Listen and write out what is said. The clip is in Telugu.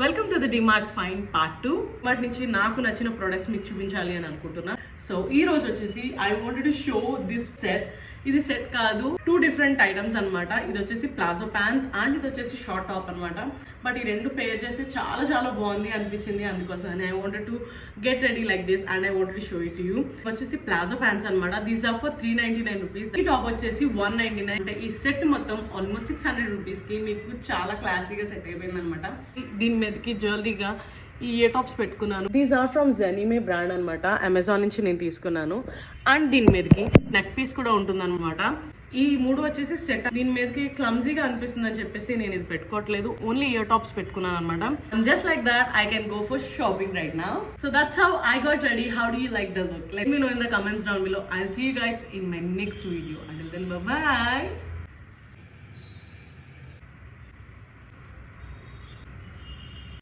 Welcome to the DMarts fine part 2. వాటి నుంచి నాకు నచ్చిన ప్రొడక్ట్స్ మీకు చూపించాలి అని అనుకుంటున్నా. సో ఈ రోజు వచ్చేసి I wanted to show this set. ఇది సెట్ కాదు, 2 డిఫరెంట్ ఐటమ్స్ అనమాట. ఇది వచ్చేసి ప్లాజో ప్యాంట్స్ అండ్ ఇది వచ్చేసి షార్ట్ టాప్ అనమాట. బట్ ఈ రెండు పేర్ చేస్తే చాలా చాలా బాగుంది అనిపించింది, అందుకోసం I wanted to get ready like this and I wanted to show it you. వచ్చేసి ప్లాజో ప్యాంట్స్ అనమాట. These are for 399 rupees. ఈ టాప్ వచ్చేసి 199. అంటే ఈ సెట్ మొత్తం ఆల్మోస్ట్ 600 రూపీస్కి మీకు చాలా క్లాసీగా సెట్ అయిపోయింది అనమాట. దీని మీదకి జ్యువెలరీగా ఈ ఇయర్ టాప్స్ పెట్టుకున్నాను. దీస్ ఆర్ ఫ్రమ్ జెనిమే బ్రాండ్ అనమాట. అమెజాన్ నుంచి నేను తీసుకున్నాను. అండ్ దీని మీదకి నెక్ పీస్ కూడా ఉంటుంది అనమాట. ఈ 3 వచ్చేసి సెట్. దీని మీదకి క్లమ్జీగా అనిపిస్తుంది అని చెప్పేసి నేను ఇది పెట్టుకోవట్లేదు, ఓన్లీ ఇయర్ టాప్స్ పెట్టుకున్నాను అనమాట. Just like that I can go for shopping right now. So that's how I got ready. How do you like the look? Let me know in the comments down below. I'll see you guys in my next video. Until then, bye bye.